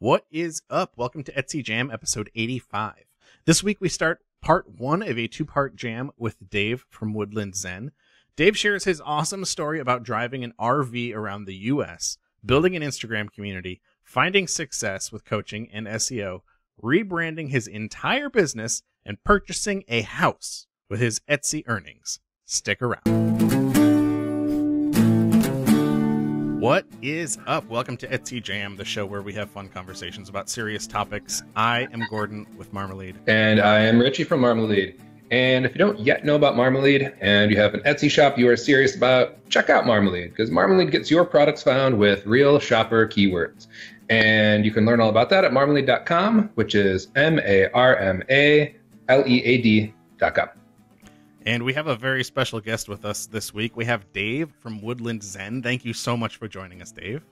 What is up? Welcome to Etsy Jam episode 85. This week we start part one of a two-part jam with Dave from WoodlandZen. Dave shares his awesome story about driving an RV around the US, building an Instagram community, finding success with coaching and SEO, rebranding his entire business, and purchasing a house with his Etsy earnings. Stick around. What is up? Welcome to Etsy Jam, the show where we have fun conversations about serious topics. I am Gordon with Marmalead. And I am Richie from Marmalead. And if you don't yet know about Marmalead and you have an Etsy shop you are serious about, check out Marmalead, because Marmalead gets your products found with real shopper keywords. And you can learn all about that at marmalead.com, which is marmalead.com. And we have a very special guest with us this week. We have Dave from WoodlandZen. Thank you so much for joining us, Dave.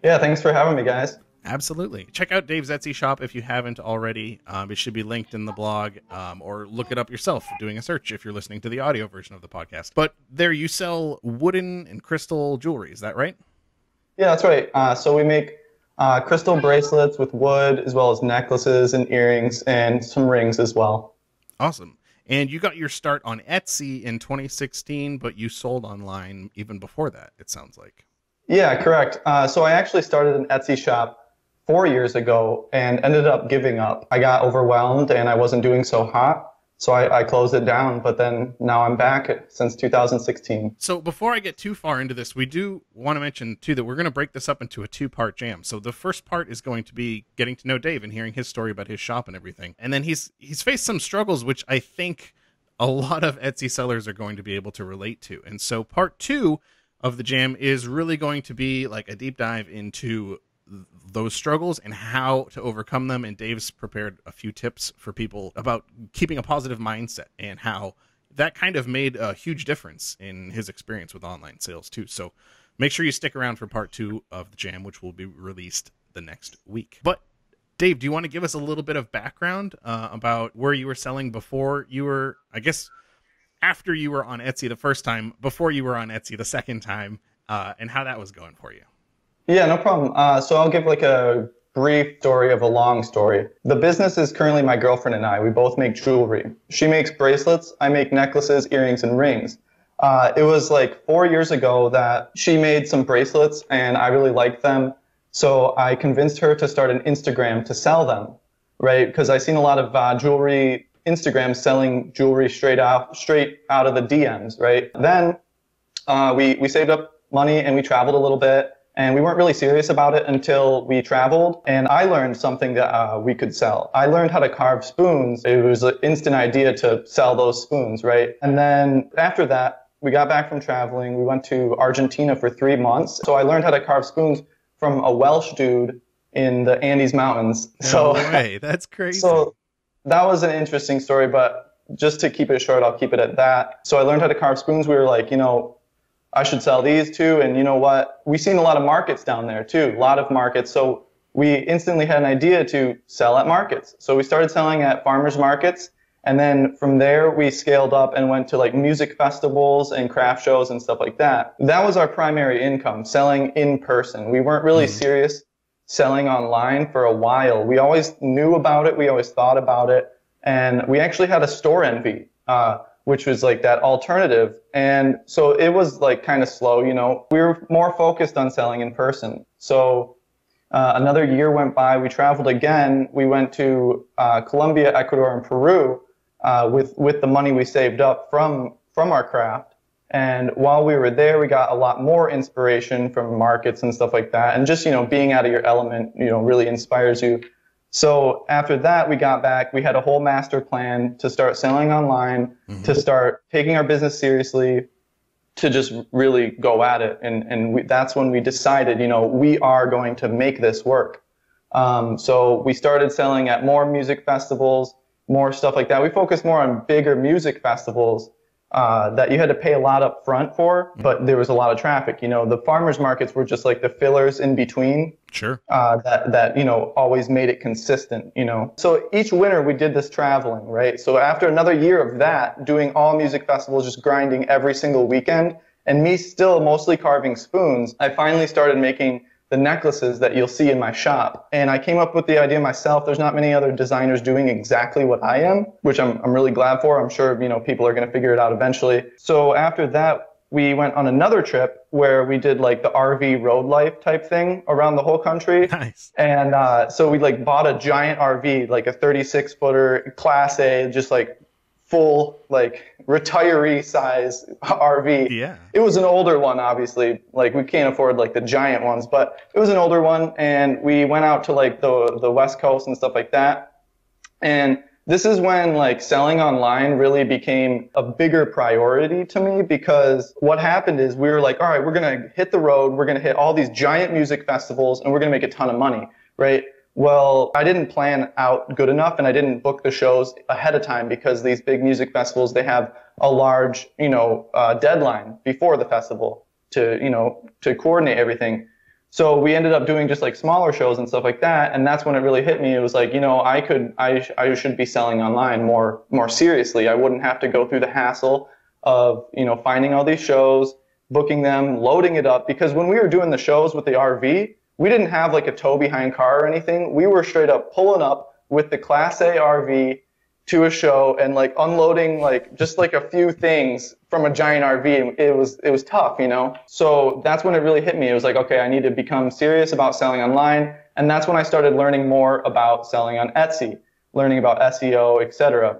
Yeah, thanks for having me, guys. Absolutely. Check out Dave's Etsy shop if you haven't already. It should be linked in the blog, or look it up yourself doing a search if you're listening to the audio version of the podcast. But there you sell wooden and crystal jewelry. Is that right? Yeah, that's right. So we make crystal bracelets with wood, as well as necklaces and earrings and some rings as well. Awesome. And you got your start on Etsy in 2016, but you sold online even before that, it sounds like. Yeah, correct. So I actually started an Etsy shop 4 years ago and ended up giving up. I got overwhelmed and I wasn't doing so hot, so I closed it down. But then now I'm back since 2016. So before I get too far into this, we do want to mention, too, that we're going to break this up into a two-part jam. So the first part is going to be getting to know Dave and hearing his story about his shop and everything. And then he's faced some struggles, which I think a lot of Etsy sellers are going to be able to relate to. And so part two of the jam is really going to be like a deep dive into those struggles and how to overcome them. And Dave's prepared a few tips for people about keeping a positive mindset and how that kind of made a huge difference in his experience with online sales too. So make sure you stick around for part two of the jam, which will be released the next week. But Dave, do you want to give us a little bit of background about where you were selling before you were, I guess, after you were on Etsy the first time, before you were on Etsy the second time, and how that was going for you? Yeah, no problem. So I'll give like a brief story of a long story. The business is currently my girlfriend and I. We both make jewelry. She makes bracelets. I make necklaces, earrings, and rings. It was like 4 years ago that she made some bracelets and I really liked them. So I convinced her to start an Instagram to sell them, right? Because I've seen a lot of jewelry Instagrams selling jewelry straight out of the DMs, right? Then we saved up money and we traveled a little bit. And we weren't really serious about it until we traveled. And I learned something that we could sell. I learned how to carve spoons. It was an instant idea to sell those spoons, right? And then after that, we got back from traveling. We went to Argentina for 3 months. So I learned how to carve spoons from a Welsh dude in the Andes Mountains. No way. That's crazy. So that was an interesting story, but just to keep it short, I'll keep it at that. So I learned how to carve spoons. We were like, I should sell these too. And you know what? We've seen a lot of markets down there too, a lot of markets. So we instantly had an idea to sell at markets. So we started selling at farmers markets. And then from there, we scaled up and went to like music festivals and craft shows and stuff like that. That was our primary income, selling in person. We weren't really serious selling online for a while. We always knew about it. We always thought about it. And we actually had a store envy, which was like that alternative. And so it was like kind of slow, we were more focused on selling in person. So another year went by, we traveled again. We went to Colombia, Ecuador, and Peru with the money we saved up from our craft. And while we were there, we got a lot more inspiration from markets and stuff like that. And just, being out of your element, really inspires you. So after that, we got back. We had a whole master plan to start selling online, to start taking our business seriously, to just really go at it. And that's when we decided, we are going to make this work. So we started selling at more music festivals, more stuff like that. We focused more on bigger music festivals that you had to pay a lot up front for, but there was a lot of traffic. The farmers markets were just like the fillers in between. Sure. That always made it consistent, So each winter we did this traveling, right? So after another year of that, doing all music festivals, just grinding every single weekend, and me still mostly carving spoons, I finally started making the necklaces that you'll see in my shop. And I came up with the idea myself. There's not many other designers doing exactly what I am, which I'm really glad for. I'm sure, people are going to figure it out eventually. So after that, we went on another trip where we did like the RV road life type thing around the whole country. Nice. And so we like bought a giant RV, like a 36-footer Class A, just like full like retiree size RV. Yeah. It was an older one, obviously. Like we can't afford like the giant ones, but it was an older one. And we went out to like the West Coast and stuff like that. And this is when like selling online really became a bigger priority to me, because what happened is we were like, all right, we're going to hit the road. We're going to hit all these giant music festivals and we're going to make a ton of money, right? Well, I didn't plan out good enough and I didn't book the shows ahead of time, because these big music festivals, they have a large, deadline before the festival to coordinate everything. So we ended up doing just like smaller shows and stuff like that. And that's when it really hit me. It was like, I should be selling online more seriously. I wouldn't have to go through the hassle of, finding all these shows, booking them, loading it up. Because when we were doing the shows with the RV, we didn't have like a tow behind car or anything. We were straight up pulling up with the Class A RV to a show and like unloading like just like a few things from a giant RV. It was tough, So that's when it really hit me. It was like, okay, I need to become serious about selling online. And that's when I started learning more about selling on Etsy, learning about SEO, etc.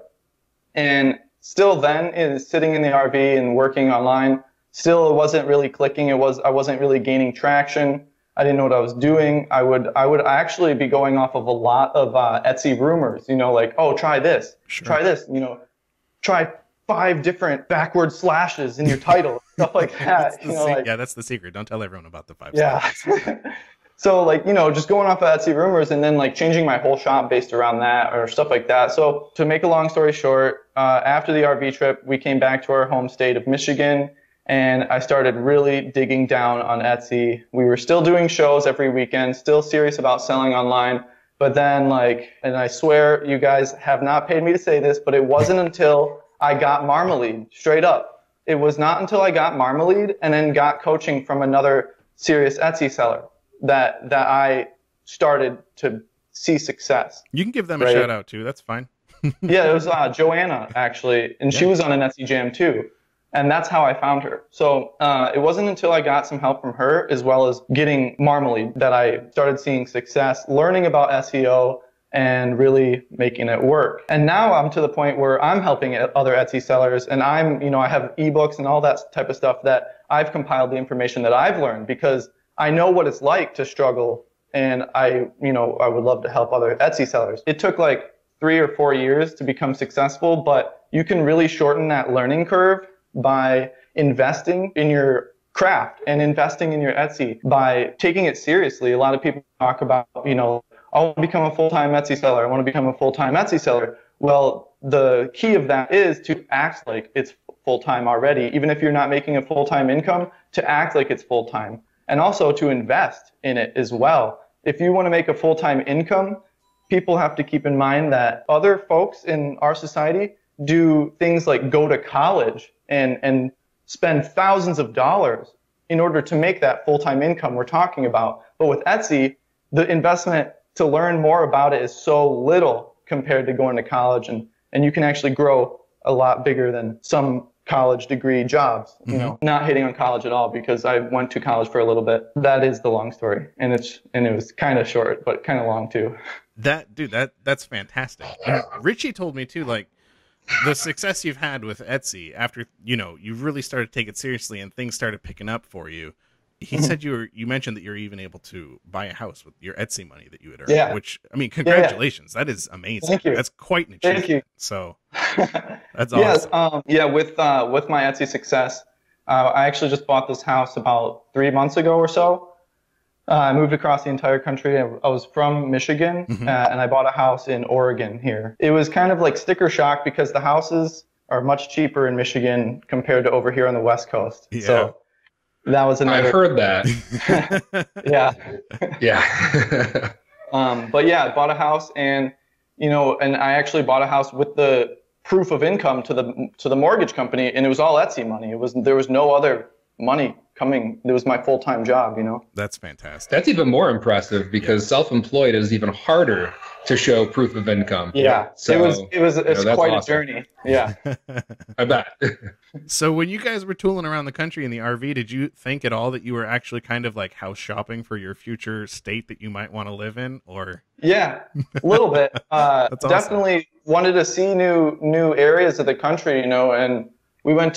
And still then is sitting in the RV and working online. Still, it wasn't really clicking. I wasn't really gaining traction. I didn't know what I was doing. I would actually be going off of a lot of Etsy rumors, like, oh, try this, try this, try 5 different backward slashes in your title, stuff like that. Yeah, that's the secret. Don't tell everyone about the 5 slashes. So like, just going off of Etsy rumors and then like changing my whole shop based around that or stuff like that. So to make a long story short, after the RV trip, we came back to our home state of Michigan. And I started really digging down on Etsy. We were still doing shows every weekend, still serious about selling online. But then and I swear you guys have not paid me to say this, but it wasn't until I got Marmalead, straight up. It was not until I got Marmalead and then got coaching from another serious Etsy seller that I started to see success. You can give them a shout out too. That's fine. Yeah, it was Joanna, actually. And she was on an Etsy Jam too. And that's how I found her. So it wasn't until I got some help from her, as well as getting Marmalead, that I started seeing success, learning about SEO, and really making it work. And now I'm to the point where I'm helping other Etsy sellers, and I have ebooks and all that type of stuff that I've compiled the information that I've learned, because I know what it's like to struggle, and I would love to help other Etsy sellers. It took like 3 or 4 years to become successful, but you can really shorten that learning curve by investing in your craft and investing in your Etsy, by taking it seriously. A lot of people talk about, I want to become a full-time Etsy seller. I want to become a full-time Etsy seller. Well, the key of that is to act like it's full-time already, even if you're not making a full-time income, to act like it's full-time, and also to invest in it as well. If you want to make a full-time income, people have to keep in mind that other folks in our society do things like go to college and spend thousands of dollars in order to make that full-time income we're talking about. But with Etsy, the investment to learn more about it is so little compared to going to college, and you can actually grow a lot bigger than some college degree jobs, not hitting on college at all, because I went to college for a little bit. That is the long story. And it was kind of short, but kind of long too. That's fantastic. And Richie told me too, like, the success you've had with Etsy after, you really started to take it seriously and things started picking up for you. He said you mentioned that you're even able to buy a house with your Etsy money that you had earned, which, I mean, congratulations. Yeah. That is amazing. Thank you. That's quite an achievement. Thank you. So that's awesome. Yes. With my Etsy success, I actually just bought this house about 3 months ago or so. I moved across the entire country. I was from Michigan, and I bought a house in Oregon here. It was kind of like sticker shock, because the houses are much cheaper in Michigan compared to over here on the West Coast. Yeah. So that was another. I've heard that. Yeah. Yeah. But yeah, I bought a house, and and I actually bought a house with the proof of income to the mortgage company, and it was all Etsy money. There was no other money coming. It was my full-time job, you know. That's fantastic. That's even more impressive because self-employed is even harder to show proof of income. Yeah, So, it's quite awesome. a journey. Yeah. I bet. So when you guys were tooling around the country in the RV, did you think at all that you were actually kind of like house shopping for your future state that you might want to live in, or? Yeah, a little bit. That's awesome. Definitely wanted to see new areas of the country, you know, and we went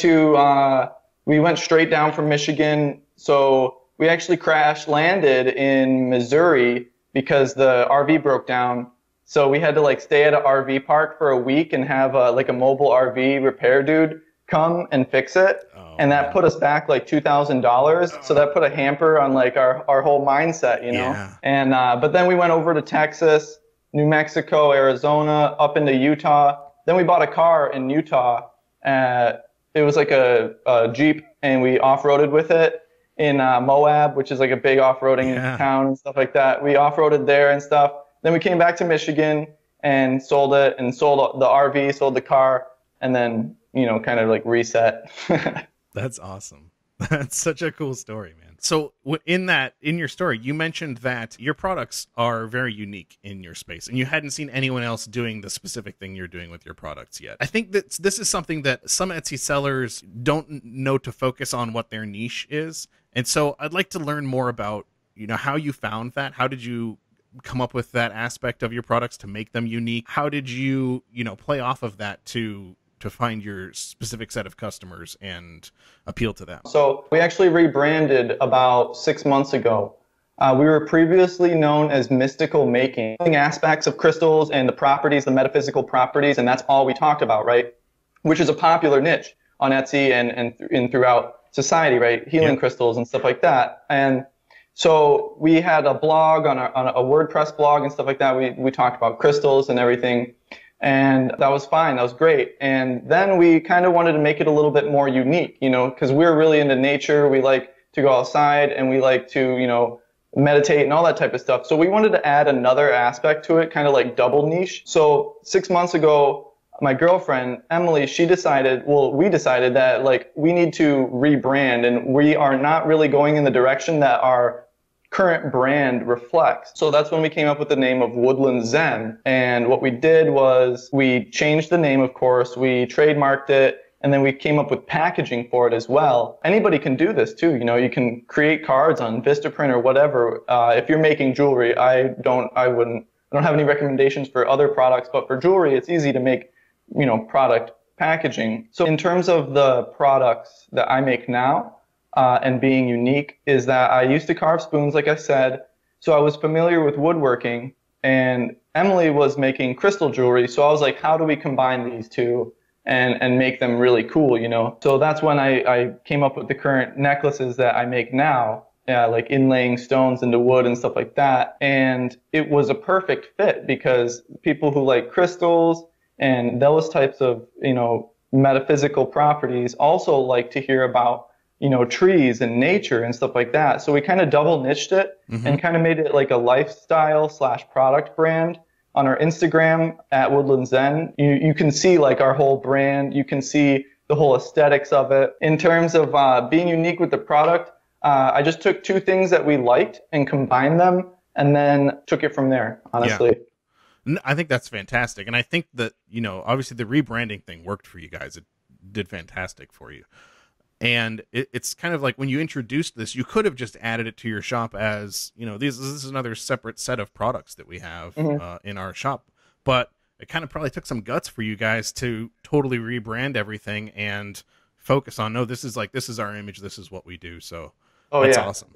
straight down from Michigan. So we actually crash landed in Missouri because the RV broke down. So we had to like stay at an RV park for a week and have like a mobile RV repair dude come and fix it. And that put us back like $2,000. So that put a hamper on like our whole mindset, you know? Yeah. And, but then we went over to Texas, New Mexico, Arizona, up into Utah. Then we bought a car in Utah. It was like a Jeep, and we off-roaded with it in Moab, which is like a big off-roading town and stuff like that. We off-roaded there and stuff. Then we came back to Michigan and sold it, and sold the RV, sold the car, and then, you know, kind of like reset. That's awesome. That's such a cool story, man. So in your story, you mentioned that your products are very unique in your space, and you hadn't seen anyone else doing the specific thing you're doing with your products yet. I think that this is something that some Etsy sellers don't know to focus on what their niche is. And so I'd like to learn more about, you know, how you found that. How did you come up with that aspect of your products to make them unique? How did you, you know, play off of that to find your specific set of customers and appeal to them? So we actually rebranded about 6 months ago. We were previously known as Mystical Making, aspects of crystals and the properties, the metaphysical properties, and that's all we talked about, right? Which is a popular niche on Etsy and throughout society, right? Healing crystals and stuff like that. And so we had a blog on a WordPress blog and stuff like that. We talked about crystals and everything. And that was fine. That was great. And then we kind of wanted to make it a little bit more unique, you know, because we're really into nature. We like to go outside and we like to, you know, meditate and all that type of stuff. So we wanted to add another aspect to it, kind of like double niche. So 6 months ago, my girlfriend, Emily, we decided that like we need to rebrand, and we are not really going in the direction that our current brand reflects. So that's when we came up with the name of WoodlandZen. And what we did was we changed the name, of course, we trademarked it, and then we came up with packaging for it as well. Anybody can do this too. You know, you can create cards on Vistaprint or whatever. If you're making jewelry, I don't have any recommendations for other products, but for jewelry, it's easy to make, you know, product packaging. So in terms of the products that I make now, and being unique, is that I used to carve spoons, like I said, so I was familiar with woodworking, and Emily was making crystal jewelry, so I was like, how do we combine these two and make them really cool, you know? So that's when I came up with the current necklaces that I make now, like inlaying stones into wood and stuff like that, and it was a perfect fit because people who like crystals and those types of, you know, metaphysical properties also like to hear about, you know, trees and nature and stuff like that. So we kind of double niched it and kind of made it like a lifestyle / product brand. On our Instagram at WoodlandZen, you can see like our whole brand. You can see the whole aesthetics of it. In terms of being unique with the product, I just took two things that we liked and combined them, and then took it from there, honestly. Yeah. I think that's fantastic. And I think that, you know, obviously the rebranding thing worked for you guys. It did fantastic for you. And it's kind of like when you introduced this, you could have just added it to your shop as, you know, this is another separate set of products that we have in our shop. But it kind of probably took some guts for you guys to totally rebrand everything and focus on, no, this is our image. This is what we do. So that's awesome.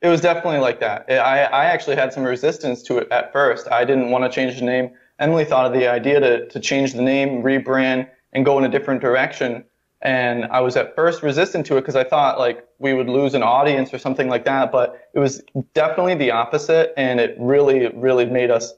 It was definitely like that. I actually had some resistance to it at first. I didn't want to change the name. Emily thought of the idea to change the name, rebrand, and go in a different direction. And I was at first resistant to it because I thought like we would lose an audience or something like that. But it was definitely the opposite, and it really, really made us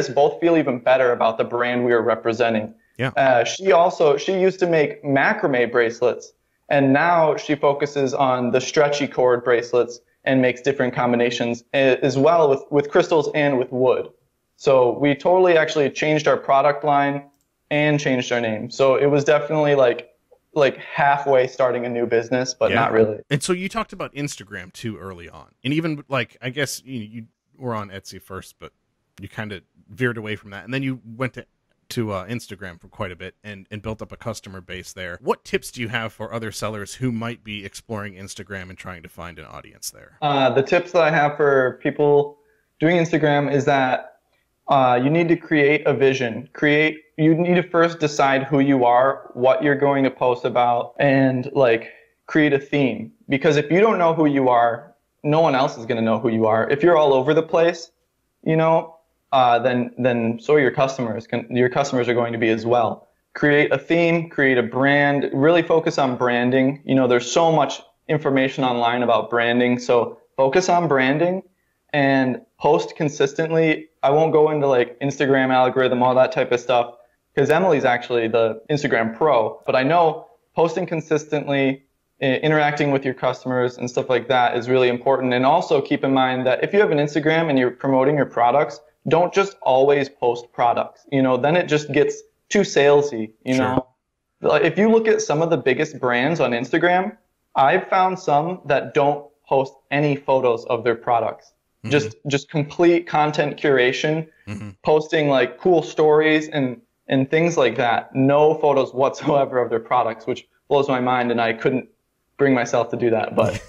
both feel even better about the brand we were representing. Yeah. She used to make macrame bracelets, and now she focuses on the stretchy cord bracelets and makes different combinations as well with crystals and with wood. So we totally actually changed our product line and changed our name. So it was definitely like like halfway starting a new business, but not really. And so you talked about Instagram too early on. And even like, I guess you were on Etsy first, but you kind of veered away from that. And then you went to Instagram for quite a bit and built up a customer base there. What tips do you have for other sellers who might be exploring Instagram and trying to find an audience there? The tips that I have for people doing Instagram is that you need to create a vision. You need to first decide who you are, what you're going to post about, and like create a theme. Because if you don't know who you are, no one else is going to know who you are. If you're all over the place, then so your customers are going to be as well. Create a theme, create a brand, really focus on branding. There's so much information online about branding, so focus on branding and post consistently. I won't go into like Instagram algorithm, all that type of stuff, because Emily's actually the Instagram pro, but I know posting consistently, interacting with your customers and stuff like that is really important. And also keep in mind that if you have an Instagram and you're promoting your products, don't just always post products, then it just gets too salesy, Sure. If you look at some of the biggest brands on Instagram, I've found some that don't post any photos of their products. Mm-hmm. Just complete content curation, mm-hmm. posting like cool stories and things like that. No photos whatsoever of their products, which blows my mind, and I couldn't bring myself to do that, but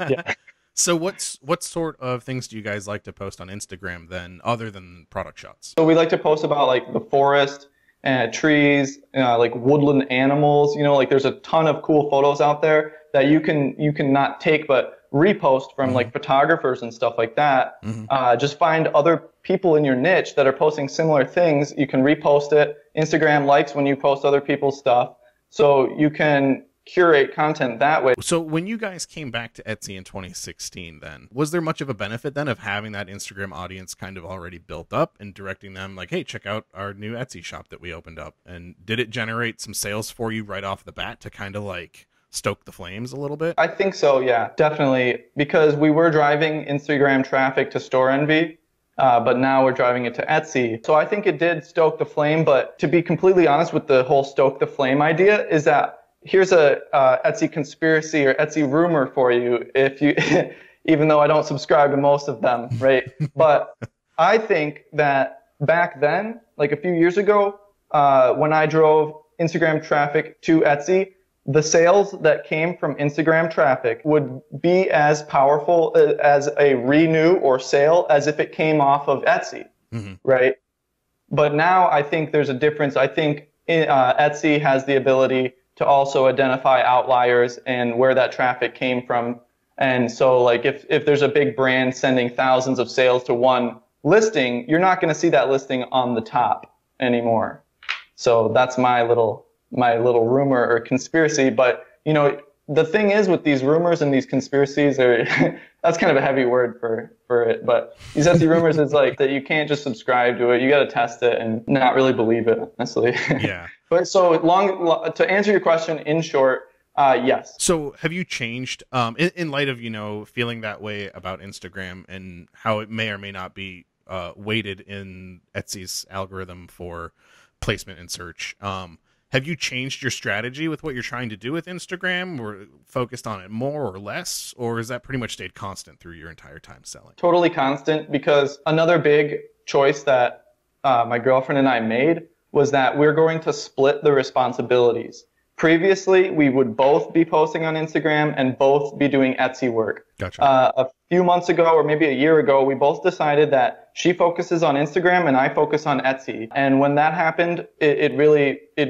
yeah. So what sort of things do you guys like to post on Instagram then, other than product shots? So we like to post about like the forest, trees, like woodland animals. Like there's a ton of cool photos out there that you can not take but repost from mm-hmm. like photographers and stuff like that. Mm-hmm. Just find other people in your niche that are posting similar things. You can repost it. Instagram likes when you post other people's stuff, so you can curate content that way. So when you guys came back to Etsy in 2016, then was there much of a benefit then of having that Instagram audience kind of already built up and directing them like, hey, check out our new Etsy shop that we opened up? And did it generate some sales for you right off the bat to kind of like stoke the flames a little bit? I think so, yeah, definitely, because we were driving Instagram traffic to Store Envy, but now we're driving it to Etsy. So I think it did stoke the flame, but to be completely honest with the whole stoke the flame idea is that here's a Etsy conspiracy or Etsy rumor for you, if you, even though I don't subscribe to most of them, right? But I think that back then, like a few years ago, when I drove Instagram traffic to Etsy, the sales that came from Instagram traffic would be as powerful as a renew or sale as if it came off of Etsy, mm-hmm. right? But now I think there's a difference. I think Etsy has the ability to also identify outliers and where that traffic came from. And so like if there's a big brand sending thousands of sales to one listing, you're not going to see that listing on the top anymore. So that's my little rumor or conspiracy. But the thing is with these rumors and these conspiracies are that's kind of a heavy word for it, but these Etsy rumors is like that you can't just subscribe to it. You got to test it and not really believe it, honestly. Yeah. But so to answer your question in short, yes. So have you changed in light of, feeling that way about Instagram and how it may or may not be weighted in Etsy's algorithm for placement and search? Have you changed your strategy with what you're trying to do with Instagram, or focused on it more or less, or has that pretty much stayed constant through your entire time selling? Totally constant, because another big choice that my girlfriend and I made was that we're going to split the responsibilities. Previously, we would both be posting on Instagram and both be doing Etsy work. Gotcha. A few months ago, or maybe a year ago, we both decided that she focuses on Instagram and I focus on Etsy. And when that happened, it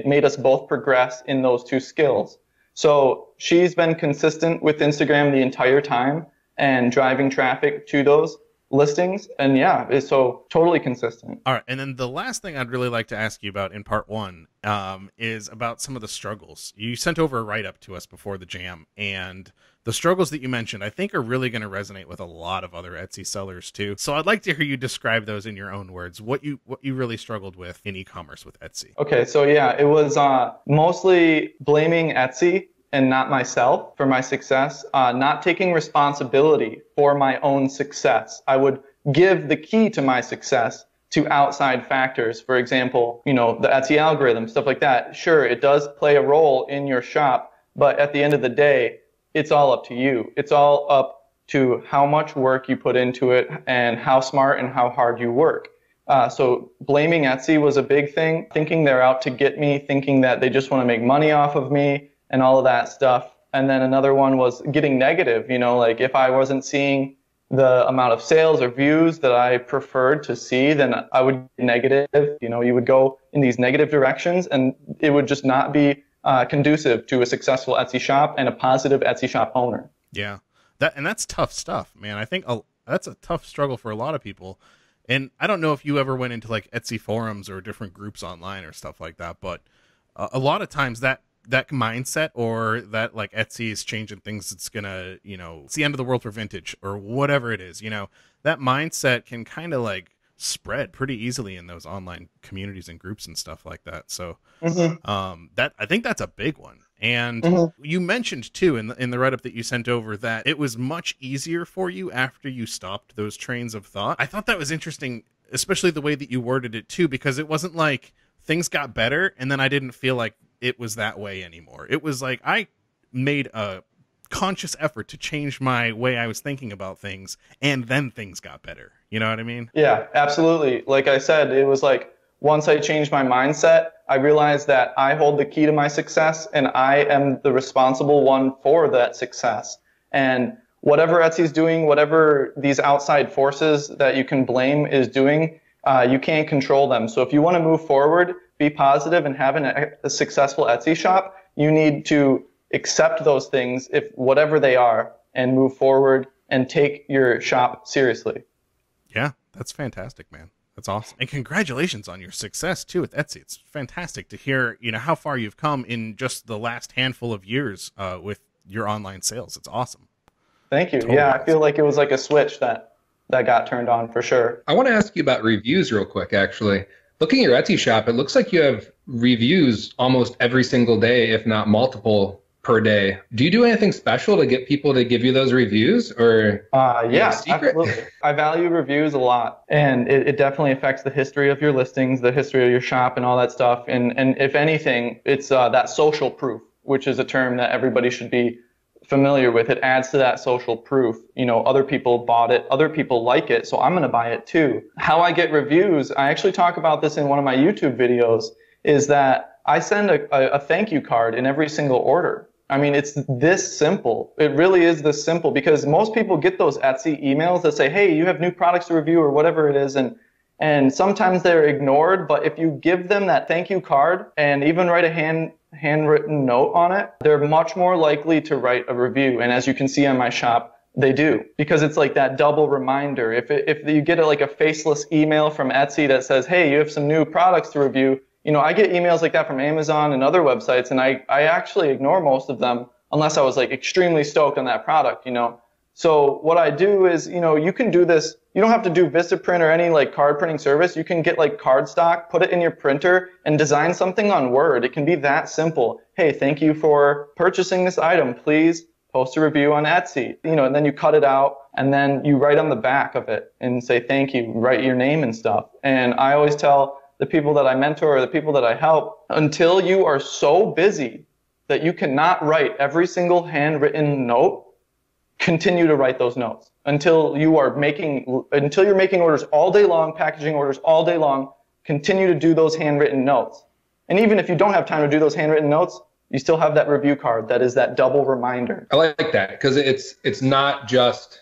made us both progress in those two skills. So she's been consistent with Instagram the entire time and driving traffic to those listings, and yeah, it's so totally consistent. All right, and then the last thing I'd really like to ask you about in part one is about some of the struggles. You sent over a write-up to us before the jam, and the struggles that you mentioned I think are really going to resonate with a lot of other Etsy sellers too. So I'd like to hear you describe those in your own words, what you really struggled with in e-commerce with Etsy. Okay, so yeah, it was mostly blaming Etsy and not myself for my success, not taking responsibility for my own success. I would give the key to my success to outside factors. For example, the Etsy algorithm, stuff like that. Sure, it does play a role in your shop, but at the end of the day, it's all up to you. It's all up to how much work you put into it and how smart and how hard you work. So blaming Etsy was a big thing, thinking they're out to get me, thinking that they just want to make money off of me and all of that stuff. And then another one was getting negative, like if I wasn't seeing the amount of sales or views that I preferred to see, then I would get negative. You would go in these negative directions, and it would just not be conducive to a successful Etsy shop and a positive Etsy shop owner. Yeah, that's tough stuff, man. I think that's a tough struggle for a lot of people. And I don't know if you ever went into like Etsy forums or different groups online or stuff like that, but a lot of times that mindset, or that like Etsy is changing things, it's gonna, it's the end of the world for vintage or whatever it is, that mindset can kind of like spread pretty easily in those online communities and groups and stuff like that. So that I think that's a big one. And you mentioned too in the write-up that you sent over that it was much easier for you after you stopped those trains of thought. I thought that was interesting, especially the way that you worded it too, because it wasn't like things got better and then I didn't feel like it was that way anymore. It was like I made a conscious effort to change my way I was thinking about things, and then things got better. You know what I mean? Yeah, absolutely. Like I said, it was like once I changed my mindset, I realized that I hold the key to my success and I am the responsible one for that success. And whatever Etsy's doing, whatever these outside forces that you can blame is doing, you can't control them. So if you want to move forward, be positive, and have a successful Etsy shop, you need to accept those things, if whatever they are, and move forward and take your shop seriously. Yeah, that's fantastic, man. That's awesome. And congratulations on your success too with Etsy. It's fantastic to hear, how far you've come in just the last handful of years with your online sales. It's awesome. Thank you. Totally. Yeah, awesome. I feel like it was like a switch that got turned on for sure. I want to ask you about reviews real quick, actually. Looking at your Etsy shop, it looks like you have reviews almost every single day, if not multiple per day. Do you do anything special to get people to give you those reviews, or yeah, absolutely. I value reviews a lot, and it definitely affects the history of your listings, the history of your shop, and all that stuff. And if anything, it's that social proof, which is a term that everybody should be familiar with. It adds to that social proof. Other people bought it, other people like it, so I'm going to buy it too. How I get reviews, I actually talk about this in one of my YouTube videos, is that I send a thank you card in every single order. I mean, it's this simple. It really is this simple, because most people get those Etsy emails that say, hey, you have new products to review or whatever it is, and sometimes they're ignored. But if you give them that thank you card and even write a handwritten note on it, they're much more likely to write a review. And as you can see on my shop, they do, because it's like that double reminder. If you get like a faceless email from Etsy that says, hey, you have some new products to review, I get emails like that from Amazon and other websites, and I actually ignore most of them unless I was like extremely stoked on that product, So what I do is, you can do this. You don't have to do VistaPrint or any like card printing service. You can get like cardstock, put it in your printer, and design something on Word. It can be that simple. Hey, thank you for purchasing this item. Please post a review on Etsy. And then you cut it out, and then you write on the back of it and say thank you, write your name and stuff. And I always tell the people that I mentor or the people that I help, until you are so busy that you cannot write every single handwritten note, continue to write those notes until you're making orders all day long, packaging orders all day long. Continue to do those handwritten notes. And even if you don't have time to do those handwritten notes, you still have that review card that is that double reminder. I like that, because it's not just,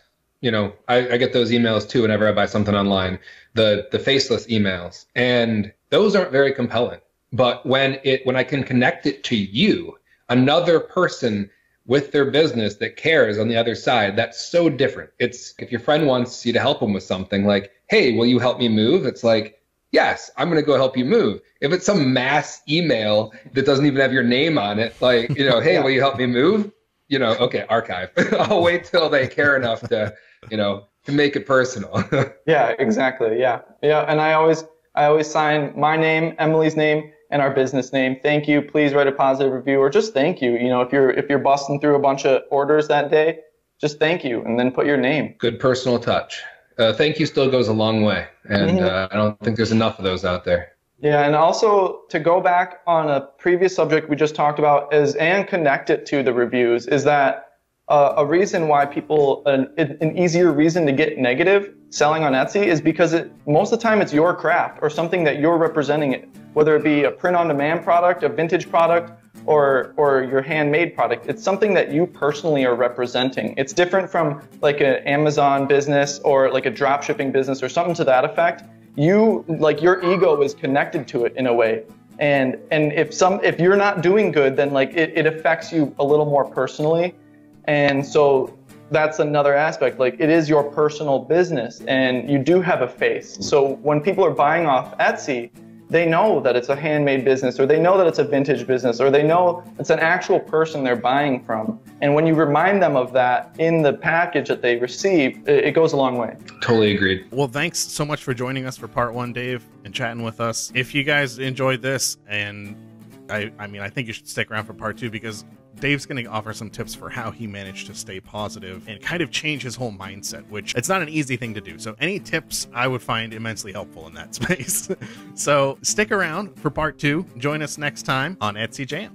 I get those emails too whenever I buy something online, the faceless emails, and those aren't very compelling. But when I can connect it to you, another person with their business that cares on the other side, that's so different. It's if your friend wants you to help them with something, like, hey, will you help me move? It's like, yes, I'm going to go help you move. If it's some mass email that doesn't even have your name on it, like, hey, will you help me move? Okay, archive. I'll wait till they care enough to, to make it personal. Yeah, exactly. Yeah. And I always sign my name, Emily's name, and our business name. Thank you. Please write a positive review, or just thank you. If you're busting through a bunch of orders that day, just thank you, and then put your name. Good personal touch. Thank you still goes a long way, and I don't think there's enough of those out there. Yeah, and also to go back on a previous subject we just talked about and connect it to the reviews, is that a reason why people, an easier reason to get negative selling on Etsy is because most of the time it's your craft or something that you're representing it, whether it be a print-on-demand product, a vintage product, or your handmade product. It's something that you personally are representing. It's different from like an Amazon business or like a drop shipping business or something to that effect. Your ego is connected to it in a way. And if you're not doing good, then like it affects you a little more personally. And so that's another aspect. Like, it is your personal business and you do have a face. So when people are buying off Etsy, they know that it's a handmade business, or they know that it's a vintage business, or they know it's an actual person they're buying from. And when you remind them of that in the package that they receive, it goes a long way. Totally agreed. Well, thanks so much for joining us for part 1, Dave, and chatting with us. If you guys enjoyed this, and I think you should stick around for part 2, because Dave's going to offer some tips for how he managed to stay positive and kind of change his whole mindset, which it's not an easy thing to do. So any tips I would find immensely helpful in that space. So stick around for part 2. Join us next time on Etsy Jam.